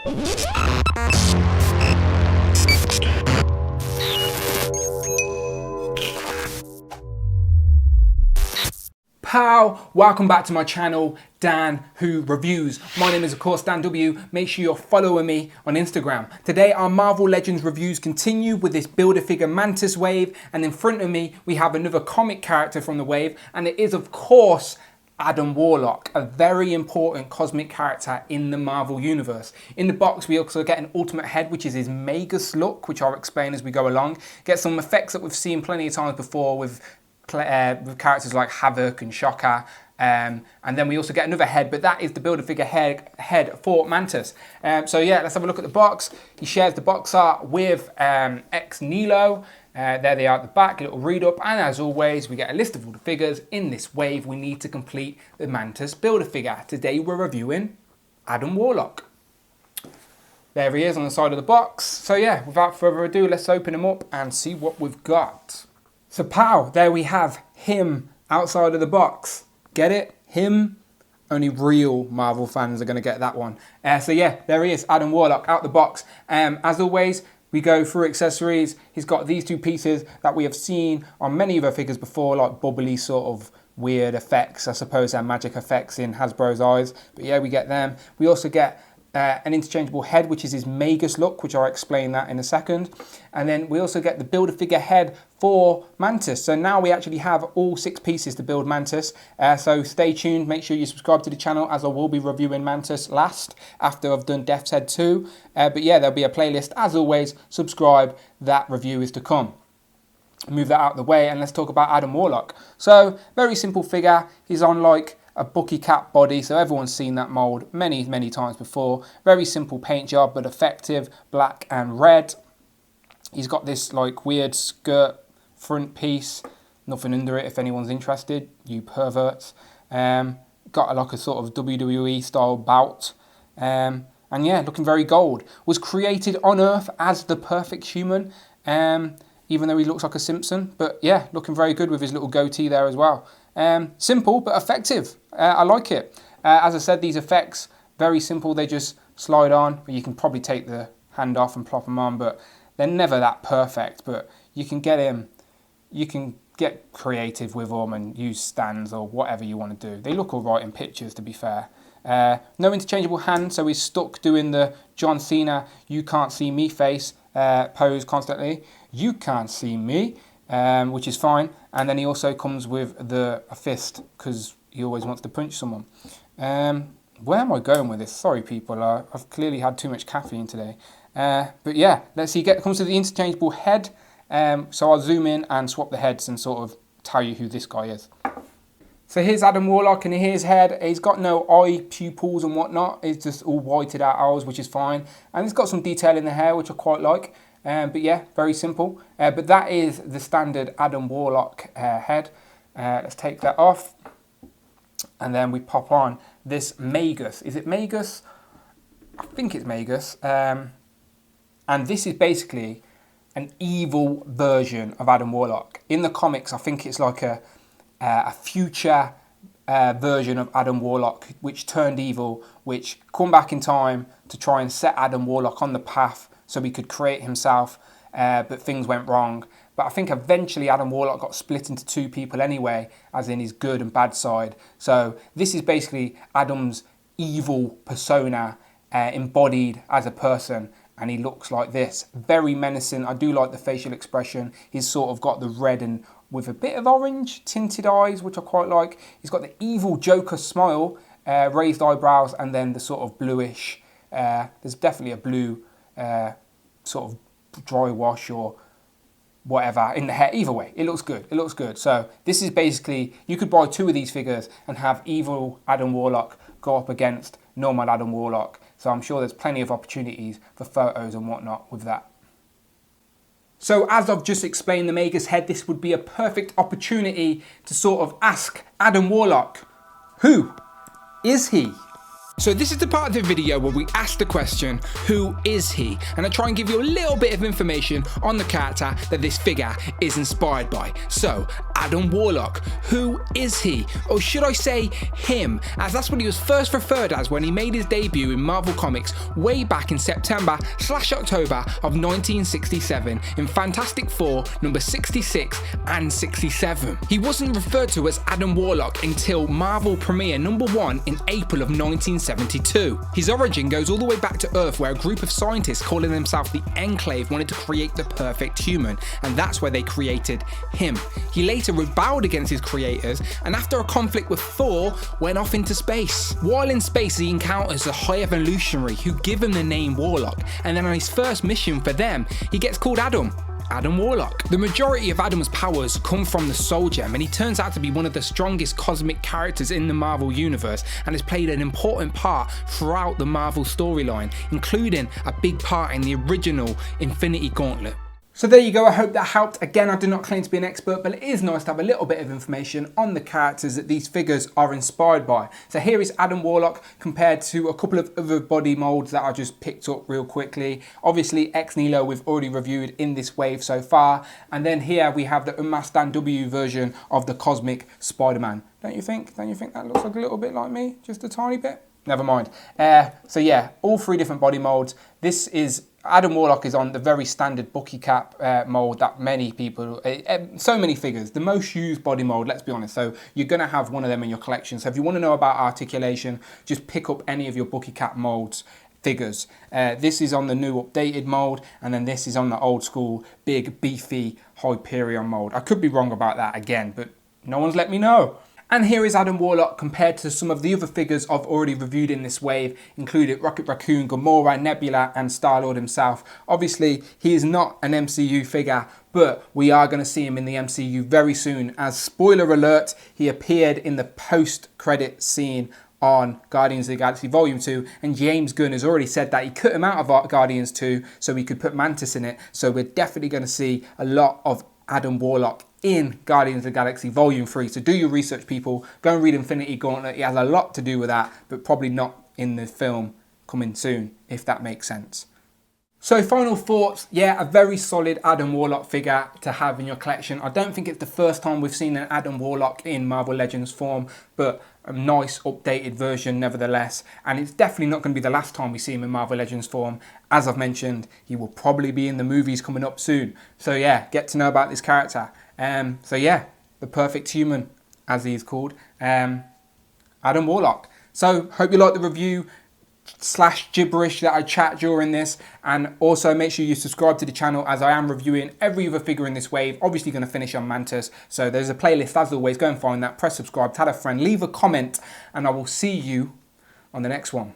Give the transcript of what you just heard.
Pow! Welcome back to my channel, Dan Who Reviews. My name is of course Dan W. Make sure you're following me on Instagram. Today our Marvel Legends reviews continue with this Build-A-Figure Mantis wave, and in front of me we have another comic character from the wave, and it is of course Adam Warlock, a very important cosmic character in the Marvel Universe. In the box we also get an ultimate head, which is his Magus look, which I'll explain as we go along. Get some effects that we've seen plenty of times before with characters like Havoc and Shocker, and then we also get another head, but that is the Build-A-Figure head for Mantis. So yeah, let's have a look at the box. He shares the box art with Ex Nihilo. There they are at the back, a little read up, and as always we get a list of all the figures in this wave we need to complete the Mantis Build-A-Figure. Today we're reviewing Adam Warlock. There he is on the side of the box. So yeah, without further ado, let's open him up and see what we've got. So pow, there we have him outside of the box. Get it? Him? Only real Marvel fans are going to get that one. So yeah, there he is, Adam Warlock out the box. As always, we go through accessories. He's got these two pieces that we have seen on many of our figures before, like bubbly sort of weird effects. I suppose they're magic effects in Hasbro's eyes. But yeah, we get them. We also get an interchangeable head, which is his Magus look, which I'll explain that in a second. And then we also get the Build-A-Figure head for Mantis. So now we actually have all 6 pieces to build Mantis. So stay tuned, make sure you subscribe to the channel, as I will be reviewing Mantis last, after I've done Death's Head 2. But yeah, there'll be a playlist. As always, subscribe, that review is to come. Move that out of the way and let's talk about Adam Warlock. So, very simple figure. He's on like a Bucky Cap body, so everyone's seen that mould many times before. Very simple paint job, but effective, black and red. He's got this like weird skirt front piece, nothing under it if anyone's interested, you perverts. Got like a sort of WWE style bout. And yeah, looking very gold. Was created on Earth as the perfect human, even though he looks like a Simpson. But yeah, looking very good with his little goatee there as well. Simple but effective. I like it. As I said, these effects, very simple. They just slide on. You can probably take the hand off and plop them on, but they're never that perfect. But you can get him. You can get creative with them and use stands or whatever you want to do. They look all right in pictures, to be fair. No interchangeable hand, so he's stuck doing the John Cena "you can't see me" face pose constantly. You can't see me. Which is fine, and then he also comes with a fist because he always wants to punch someone. Where am I going with this? Sorry people, I've clearly had too much caffeine today. But yeah, let's see, comes with the interchangeable head, so I'll zoom in and swap the heads and sort of tell you who this guy is. So here's Adam Warlock and here's head. He's got no eye pupils and whatnot, it's just all whited out owls, which is fine, and he's got some detail in the hair which I quite like. But yeah, very simple. But that is the standard Adam Warlock head. Let's take that off. And then we pop on this Magus. Is it Magus? I think it's Magus. And this is basically an evil version of Adam Warlock. In the comics, I think it's like a future version of Adam Warlock, which turned evil, which come back in time to try and set Adam Warlock on the path so he could create himself, but things went wrong. But I think eventually Adam Warlock got split into 2 people anyway, as in his good and bad side. So this is basically Adam's evil persona embodied as a person, and he looks like this. Very menacing. I do like the facial expression. He's sort of got the red and with a bit of orange tinted eyes, which I quite like. He's got the evil Joker smile, raised eyebrows, and then the sort of bluish, there's definitely a blue sort of dry wash or whatever in the hair. Either way, it looks good. It looks good. So this is basically, you could buy 2 of these figures and have evil Adam Warlock go up against normal Adam Warlock. So I'm sure there's plenty of opportunities for photos and whatnot with that. So as I've just explained the Magus head, this would be a perfect opportunity to sort of ask Adam Warlock, who is he? So this is the part of the video where we ask the question, who is he? And I try and give you a little bit of information on the character that this figure is inspired by. So, Adam Warlock, who is he? Or should I say him, as that's what he was first referred as when he made his debut in Marvel Comics way back in September/October of 1967 in Fantastic Four number 66 and 67. He wasn't referred to as Adam Warlock until Marvel Premiere number 1 in April of 1972. His origin goes all the way back to Earth, where a group of scientists calling themselves the Enclave wanted to create the perfect human, and that's where they created him. He later rebelled against his creators, and after a conflict with Thor, went off into space. While in space, he encounters a high evolutionary who give him the name Warlock, and then on his first mission for them, he gets called Adam Warlock. The majority of Adam's powers come from the Soul Gem, and he turns out to be one of the strongest cosmic characters in the Marvel Universe and has played an important part throughout the Marvel storyline, including a big part in the original Infinity Gauntlet. So there you go, I hope that helped. Again, I do not claim to be an expert, but it is nice to have a little bit of information on the characters that these figures are inspired by. So here is Adam Warlock compared to a couple of other body molds that I just picked up real quickly. Obviously, Ex Nihilo we've already reviewed in this wave so far. And then here we have the unmasked Dan W version of the Cosmic Spider-Man. Don't you think that looks like a little bit like me? Just a tiny bit? Never mind. So yeah, all three different body molds. This is Adam Warlock is on the very standard Bucky Cap mold that many people, so many figures, the most used body mold, let's be honest. So you're going to have one of them in your collection. So if you want to know about articulation, just pick up any of your Bucky Cap molds figures. This is on the new updated mold, and then this is on the old school big beefy Hyperion mold. I could be wrong about that again, but no one's let me know. And here is Adam Warlock compared to some of the other figures I've already reviewed in this wave, including Rocket Raccoon, Gamora, Nebula and Star-Lord himself. Obviously, he is not an MCU figure, but we are going to see him in the MCU very soon, as spoiler alert, he appeared in the post-credit scene on Guardians of the Galaxy Volume 2, and James Gunn has already said that he cut him out of Guardians 2 so he could put Mantis in it. So we're definitely going to see a lot of Adam Warlock in Guardians of the Galaxy Volume 3. So do your research, people. Go and read Infinity Gauntlet. It has a lot to do with that, but probably not in the film coming soon, if that makes sense. So final thoughts, yeah, a very solid Adam Warlock figure to have in your collection. I don't think it's the first time we've seen an Adam Warlock in Marvel Legends form, but a nice updated version nevertheless. And it's definitely not going to be the last time we see him in Marvel Legends form. As I've mentioned, he will probably be in the movies coming up soon. So yeah, get to know about this character. So yeah, the perfect human, as he is called, Adam Warlock. So hope you like the review / gibberish that I chat during this, and also make sure you subscribe to the channel, as I am reviewing every other figure in this wave. Obviously going to finish on Mantis, so there's a playlist as always. Go and find that, press subscribe, tell a friend, leave a comment, and I will see you on the next one.